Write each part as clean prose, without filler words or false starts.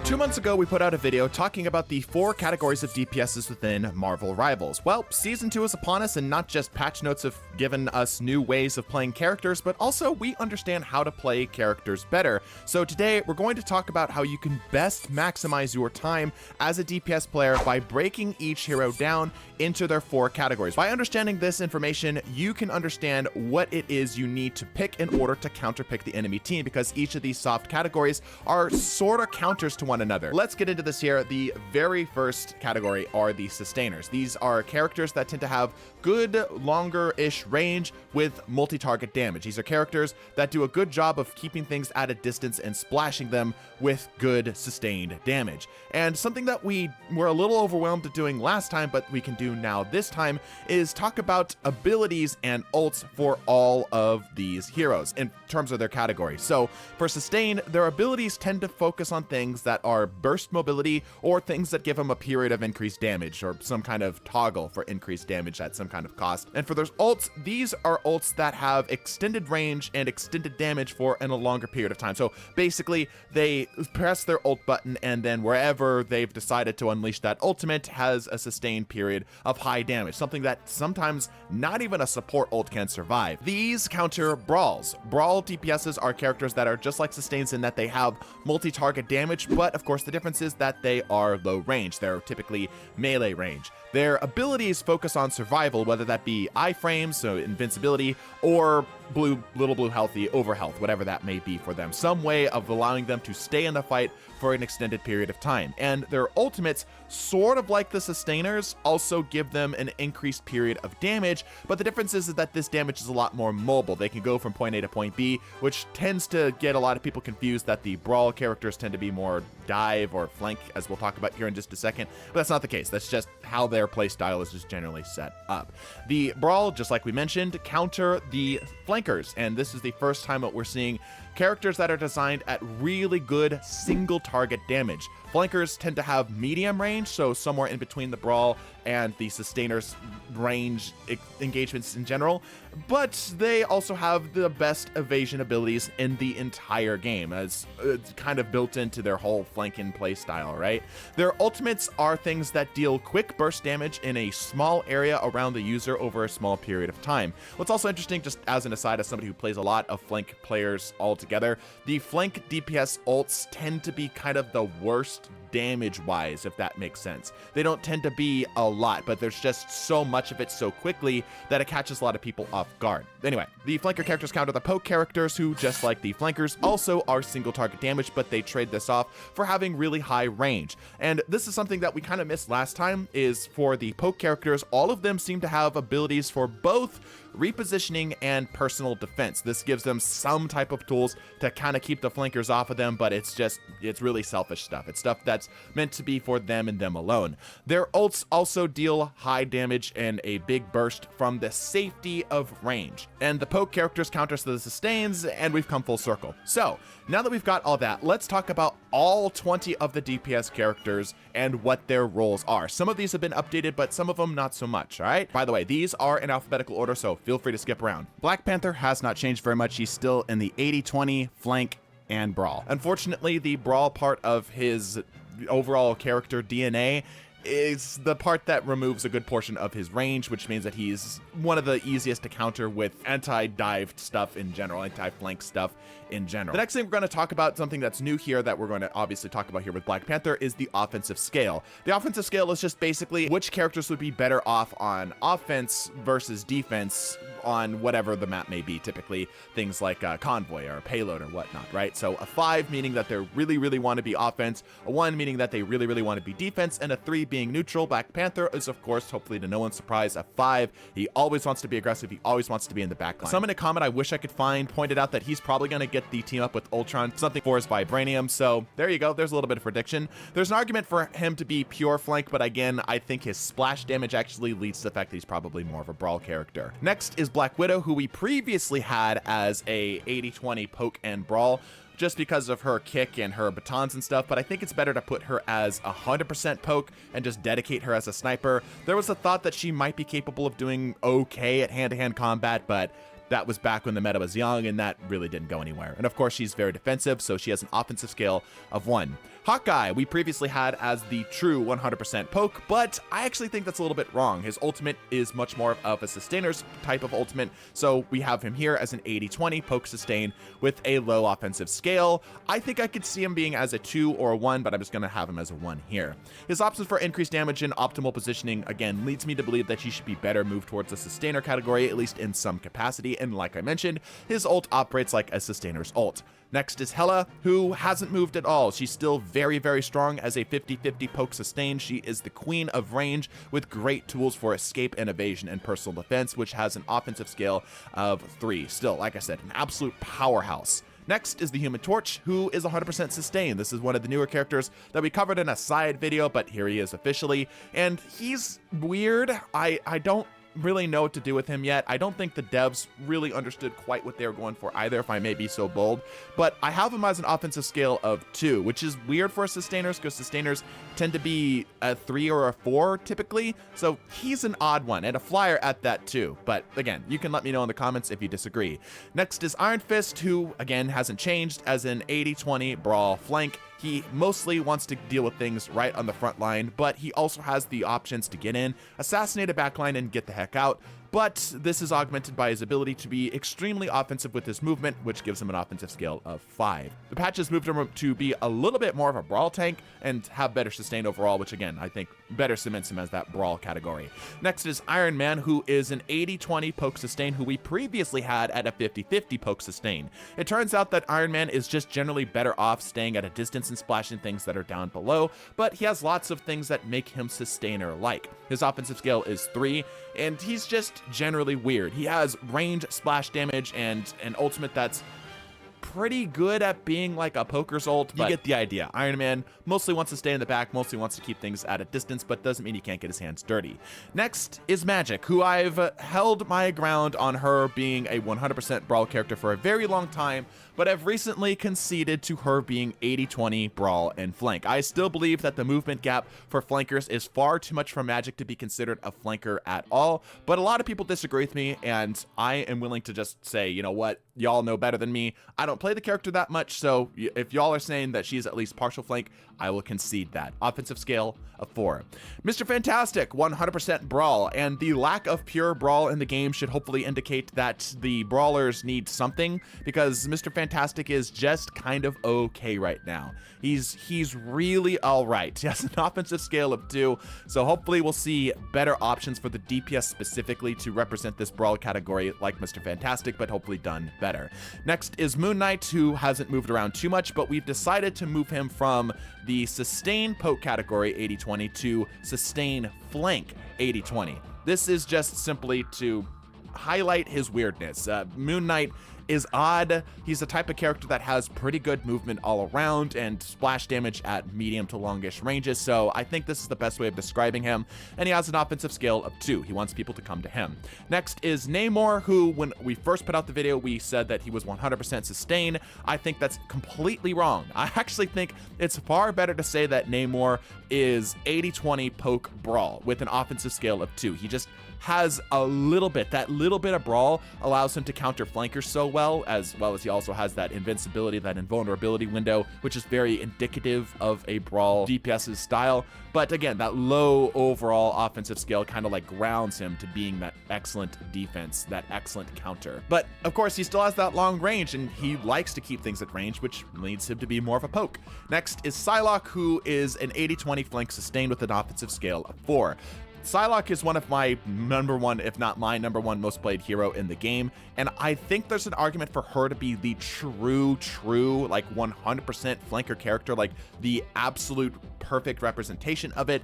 2 months ago, we put out a video talking about the 4 categories of DPSs within Marvel Rivals. Well, Season 2 is upon us, and not just patch notes have given us new ways of playing characters, but also we understand how to play characters better. So today, we're going to talk about how you can best maximize your time as a DPS player by breaking each hero down into their 4 categories. By understanding this information, you can understand what it is you need to pick in order to counterpick the enemy team, because each of these soft categories are sort of counters to one another. Let's get into this here. The very first category are the sustainers. These are characters that tend to have good, longer-ish range with multi-target damage. These are characters that do a good job of keeping things at a distance and splashing them with good sustained damage. And something that we were a little overwhelmed at doing last time, but we can do now this time, is talk about abilities and ults for all of these heroes in terms of their category. So for sustain, their abilities tend to focus on things that are burst mobility or things that give them a period of increased damage or some kind of toggle for increased damage at some kind of cost. And for those ults, these are ults that have extended range and extended damage for in a longer period of time. So basically, they press their ult button, and then wherever they've decided to unleash that ultimate has a sustained period of high damage, something that sometimes not even a support ult can survive. These counter brawls. Brawl DPSs are characters that are just like sustains in that they have multi-target damage, but of course the difference is that they are low range. They're typically melee range. Their abilities focus on survival, whether that be iframes, so invincibility, or little blue healthy, over health, whatever that may be for them. Some way of allowing them to stay in the fight for an extended period of time. And their ultimates, sort of like the sustainers, also give them an increased period of damage, but the difference is that this damage is a lot more mobile. They can go from point A to point B, which tends to get a lot of people confused that the brawl characters tend to be more dive or flank, as we'll talk about here in just a second, but that's not the case. That's just how their playstyle is just generally set up. The brawl, just like we mentioned, counter the flankers, and this is the first time that we're seeing characters that are designed at really good single target damage. Flankers tend to have medium range, so somewhere in between the brawl and the sustainers range engagements in general, but they also have the best evasion abilities in the entire game, as it's kind of built into their whole flanking play style, right? Their ultimates are things that deal quick burst damage in a small area around the user over a small period of time. What's also interesting, just as an aside, as somebody who plays a lot of flank players altogether, the flank DPS ults tend to be kind of the worst damage-wise, if that makes sense. They don't tend to be a lot, but there's just so much of it so quickly that it catches a lot of people off guard. Anyway, the flanker characters counter the poke characters, who, just like the flankers, also are single target damage, but they trade this off for having really high range. And this is something that we kind of missed last time, is for the poke characters, all of them seem to have abilities for both repositioning and personal defense. This gives them some type of tools to kind of keep the flankers off of them, but it's really selfish stuff. It's stuff that's meant to be for them and them alone. Their ults also deal high damage and a big burst from the safety of range. And the poke characters counters the sustains, and we've come full circle. So now that we've got all that, let's talk about all 20 of the DPS characters and what their roles are. Some of these have been updated, but some of them not so much, all right? By the way, these are in alphabetical order, so feel free to skip around. Black Panther has not changed very much. He's still in the 80-20 flank and brawl. Unfortunately, the brawl part of his overall character DNA is the part that removes a good portion of his range, which means that he's one of the easiest to counter with anti-dive stuff in general, anti-flank stuff in general. The next thing we're going to talk about, something that's new here that we're going to obviously talk about here with Black Panther, is the offensive scale. The offensive scale is just basically which characters would be better off on offense versus defense on whatever the map may be, typically things like a convoy or a payload or whatnot, right? So a 5 meaning that they really want to be offense, a 1 meaning that they really want to be defense, and a 3 being neutral. Black Panther is, of course, hopefully to no one's surprise, a 5. He always wants to be aggressive. He always wants to be in the backline. Someone in a comment I wish I could find pointed out that he's probably going to get the team up with Ultron, something for his vibranium. So there you go. There's a little bit of prediction. There's an argument for him to be pure flank, but again, I think his splash damage actually leads to the fact that he's probably more of a brawl character. Next is Black Widow, who we previously had as a 80-20 poke and brawl, just because of her kick and her batons and stuff, but I think it's better to put her as 100% poke and just dedicate her as a sniper. There was a thought that she might be capable of doing okay at hand-to-hand combat, but that was back when the meta was young, and that really didn't go anywhere. And of course, she's very defensive, so she has an offensive scale of 1. Hawkeye, we previously had as the true 100% poke, but I actually think that's a little bit wrong. His ultimate is much more of a sustainer's type of ultimate, so we have him here as an 80-20 poke sustain with a low offensive scale. I think I could see him being as a 2 or a 1, but I'm just going to have him as a 1 here. His options for increased damage and optimal positioning, again, leads me to believe that he should be better moved towards a sustainer category, at least in some capacity, and like I mentioned, his ult operates like a sustainer's ult. Next is Hela, who hasn't moved at all. She's still very, very strong as a 50-50 poke sustain. She is the queen of range with great tools for escape and evasion and personal defense, which has an offensive scale of 3. Still, like I said, an absolute powerhouse. Next is the Human Torch, who is 100% sustained. This is one of the newer characters that we covered in a side video, but here he is officially, and he's weird. I don't really know what to do with him yet. I don't think the devs really understood quite what they were going for either, if I may be so bold, but I have him as an offensive scale of 2, which is weird for sustainers because sustainers tend to be a 3 or a 4 typically, so he's an odd one, and a flyer at that too. But again, you can let me know in the comments if you disagree. Next is Iron Fist, who again hasn't changed, as an 80-20 brawl flank. He mostly wants to deal with things right on the front line, but he also has the options to get in, assassinate a backline, and get the heck out. But this is augmented by his ability to be extremely offensive with his movement, which gives him an offensive scale of 5. The patch has moved him to be a little bit more of a brawl tank and have better sustain overall, which again, I think better cements him as that brawl category. Next is Iron Man, who is an 80-20 poke sustain, who we previously had at a 50-50 poke sustain. It turns out that Iron Man is just generally better off staying at a distance and splashing things that are down below, but he has lots of things that make him sustainer-like. His offensive scale is 3, and he's just generally weird. He has range splash damage and an ultimate that's pretty good at being like a poker's ult, but you get the idea. Iron Man mostly wants to stay in the back, mostly wants to keep things at a distance, but doesn't mean he can't get his hands dirty. Next is Magic, who I've held my ground on her being a 100% brawl character for a very long time, but I've recently conceded to her being 80-20 brawl and flank. I still believe that the movement gap for flankers is far too much for Magic to be considered a flanker at all, but a lot of people disagree with me, and I am willing to just say, you know what, y'all know better than me. I don't play the character that much, so if y'all are saying that she's at least partial flank, I will concede that. Offensive scale of 4. Mr. Fantastic, 100% brawl, and the lack of pure brawl in the game should hopefully indicate that the brawlers need something, because Mr. Fantastic is just kind of okay right now. He's really alright. He has an offensive scale of 2, so hopefully we'll see better options for the DPS specifically to represent this brawl category like Mr. Fantastic, but hopefully done better. Next is Moon Knight, who hasn't moved around too much, but we've decided to move him from the sustain poke category 80-20 to sustain flank 80-20. This is just simply to highlight his weirdness. Moon Knight is odd. He's the type of character that has pretty good movement all around and splash damage at medium to longish ranges, so I think this is the best way of describing him, and he has an offensive scale of 2. He wants people to come to him. Next is Namor, who when we first put out the video, we said that he was 100% sustain. I think that's completely wrong. I actually think it's far better to say that Namor is 80-20 poke brawl with an offensive scale of 2. He just has a little bit, that little bit of brawl allows him to counter flankers so well as he also has that invincibility, that invulnerability window, which is very indicative of a brawl DPS's style. But again, that low overall offensive scale kind of like grounds him to being that excellent defense, that excellent counter. But of course, he still has that long range, and he likes to keep things at range, which leads him to be more of a poke. Next is Psylocke, who is an 80-20 flank sustained with an offensive scale of 4. Psylocke is one of my number 1, if not my number 1 most played hero in the game, and I think there's an argument for her to be the true, like 100% flanker character, like the absolute perfect representation of it.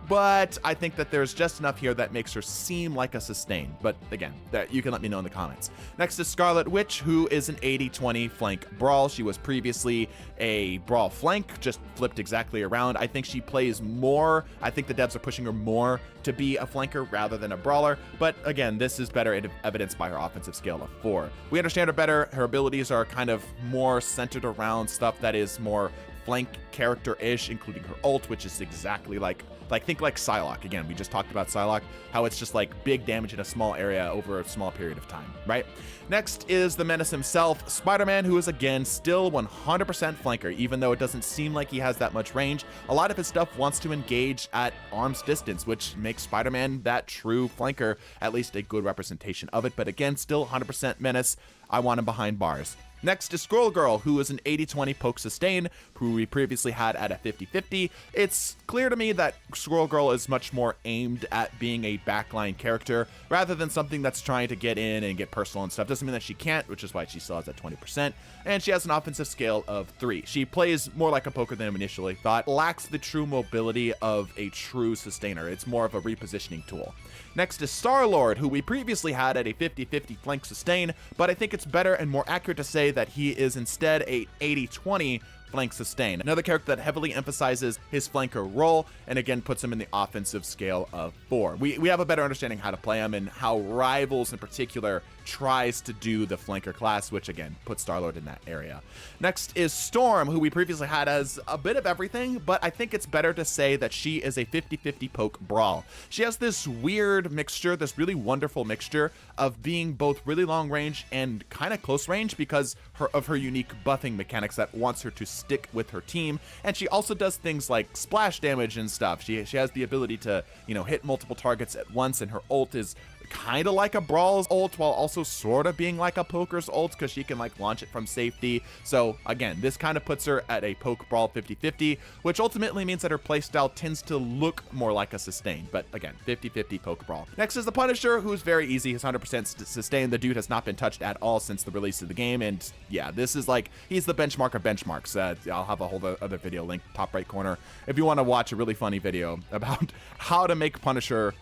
But I think that there's just enough here that makes her seem like a sustain. But again, that you can let me know in the comments. Next is Scarlet Witch, who is an 80-20 flank brawl. She was previously a brawl flank, just flipped exactly around. I think she plays more. I think the devs are pushing her more to be a flanker rather than a brawler. But again, this is better evidenced by her offensive scale of 4. We understand her better. Her abilities are kind of more centered around stuff that is more flank character-ish, including her ult, which is exactly like think like Psylocke. Again, we just talked about Psylocke, how it's just like big damage in a small area over a small period of time, right? Next is the menace himself, Spider-Man, who is again still 100% flanker, even though it doesn't seem like he has that much range. A lot of his stuff wants to engage at arm's distance, which makes Spider-Man that true flanker, at least a good representation of it. But again, still 100% menace. I want him behind bars. Next is Squirrel Girl, who is an 80-20 poke sustain, who we previously had at a 50-50. It's clear to me that Squirrel Girl is much more aimed at being a backline character, rather than something that's trying to get in and get personal and stuff. Doesn't mean that she can't, which is why she still has that 20%. And she has an offensive scale of 3. She plays more like a poker than initially thought, lacks the true mobility of a true sustainer. It's more of a repositioning tool. Next is Star-Lord, who we previously had at a 50-50 flank sustain, but I think it's better and more accurate to say that he is instead a 80-20 flank sustain. Another character that heavily emphasizes his flanker role, and again puts him in the offensive scale of 4. We have a better understanding how to play him and how Rivals in particular tries to do the flanker class, which again puts Star-Lord in that area. Next is Storm, who we previously had as a bit of everything, but I think it's better to say that she is a 50-50 poke brawl. She has this weird mixture, this really wonderful mixture of being both really long range and kind of close range because of her unique buffing mechanics that wants her to stick with her team. And she also does things like splash damage and stuff. She has the ability to, hit multiple targets at once, and her ult is kind of like a Brawl's ult while also sort of being like a Poker's ult because she can launch it from safety. So again, this kind of puts her at a Poke Brawl 50-50, which ultimately means that her playstyle tends to look more like a sustain, but again, 50-50 Poke Brawl. Next is the Punisher, who's very easy. His 100% sustain. The dude has not been touched at all since the release of the game, and yeah, this is he's the benchmark of benchmarks. I'll have a whole other video link top right corner if you want to watch a really funny video about how to make Punisher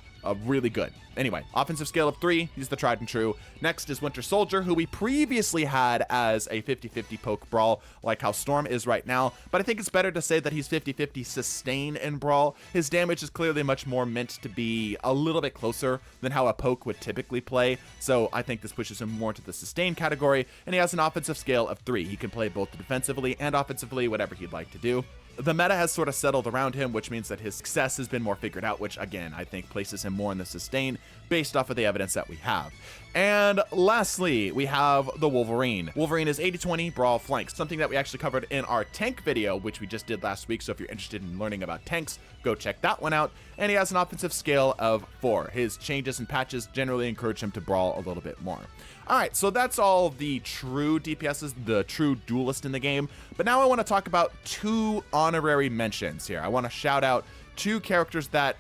really good. Anyway, offensive scale of 3, he's the tried and true. Next is Winter Soldier, who we previously had as a 50-50 poke brawl, like how Storm is right now, but I think it's better to say that he's 50-50 sustain and brawl. His damage is clearly much more meant to be a little bit closer than how a poke would typically play, so I think this pushes him more to the sustain category, and he has an offensive scale of 3. He can play both defensively and offensively, whatever he'd like to do. The meta has sort of settled around him, which means that his success has been more figured out, which again, I think places him more in the sustain based off of the evidence that we have. And lastly, we have the Wolverine. Wolverine is 80-20 brawl flank, something that we actually covered in our tank video, which we just did last week. So if you're interested in learning about tanks, go check that one out. And he has an offensive scale of 4. His changes and patches generally encourage him to brawl a little bit more. All right, so that's all the true DPSs, the true duelist in the game. But now I want to talk about 2 honorary mentions here. I want to shout out 2 characters that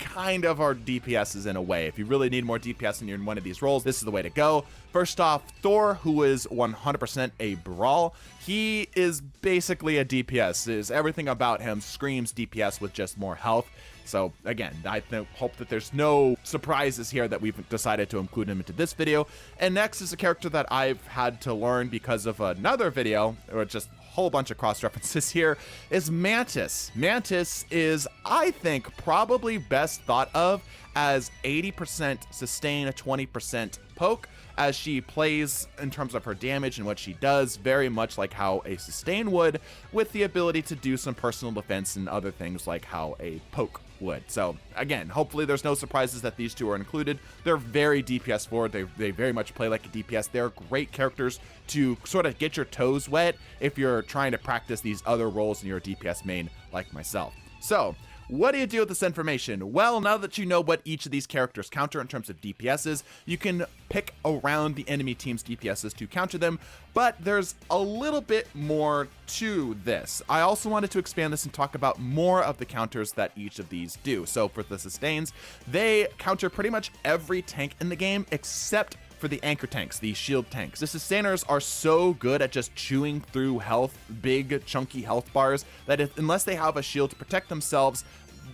kind of are DPSs in a way. If you really need more DPS and you're in one of these roles, this is the way to go. First off, Thor, who is 100% a brawl. He is basically a DPS. Everything about him screams DPS with just more health. So again, I hope that there's no surprises here that we've decided to include him into this video. And next is a character that I've had to learn because of another video, or just a whole bunch of cross references here, is Mantis. Mantis is, I think, probably best thought of as 80% sustain, 20% poke, as she plays in terms of her damage and what she does very much like how a sustain would, with the ability to do some personal defense and other things like how a poke would. So again, hopefully there's no surprises that these 2 are included. They're very DPS forward. They very much play like a DPS. They're great characters to sort of get your toes wet if you're trying to practice these other roles in your DPS main like myself. So what do you do with this information? Well, now that you know what each of these characters counter in terms of DPSs, you can pick around the enemy team's DPSs to counter them, but there's a little bit more to this. I also wanted to expand this and talk about more of the counters that each of these do. So for the sustains, they counter pretty much every tank in the game except for the anchor tanks, the shield tanks. The sustainers are so good at just chewing through health, big chunky health bars, that unless they have a shield to protect themselves,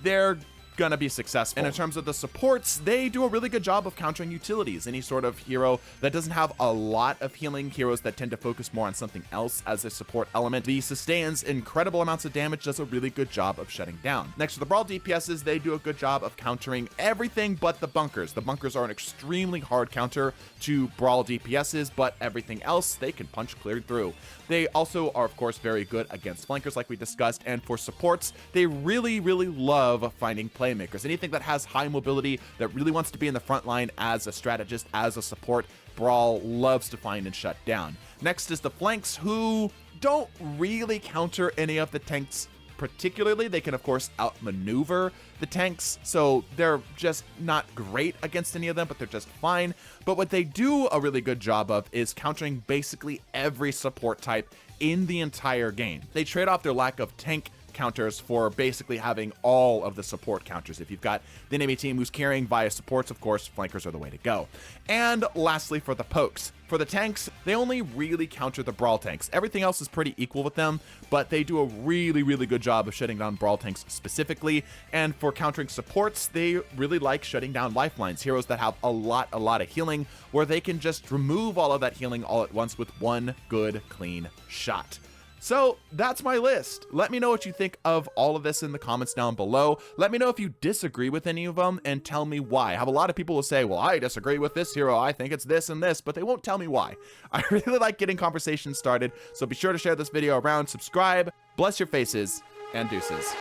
they're gonna be successful. And in terms of the supports, they do a really good job of countering utilities. Any sort of hero that doesn't have a lot of healing, heroes that tend to focus more on something else as a support element, the sustains incredible amounts of damage, does a really good job of shutting down. Next to the Brawl DPSs, they do a good job of countering everything but the bunkers. The bunkers are an extremely hard counter to Brawl DPSs, but everything else they can punch clear through. They also are, of course, very good against flankers like we discussed, and for supports, they really love finding playmakers. Anything that has high mobility, that really wants to be in the front line as a strategist, as a support, Brawl loves to find and shut down. Next is the flanks, who don't really counter any of the tanks particularly. They can, of course, outmaneuver the tanks, so they're just not great against any of them, but they're just fine. But what they do a really good job of is countering basically every support type in the entire game. They trade off their lack of tank counters for basically having all of the support counters. If you've got the enemy team who's carrying via supports, of course, flankers are the way to go. And lastly, for the pokes. For the tanks, they only really counter the Brawl tanks. Everything else is pretty equal with them, but they do a really good job of shutting down Brawl tanks specifically. And for countering supports, they really like shutting down lifelines, heroes that have a lot of healing, where they can just remove all of that healing all at once with one good, clean shot. So that's my list. Let me know what you think of all of this in the comments down below. Let me know if you disagree with any of them and tell me why. I have a lot of people who say, well, I disagree with this hero, I think it's this and this, but they won't tell me why. I really like getting conversations started, so be sure to share this video around, subscribe, bless your faces, and deuces.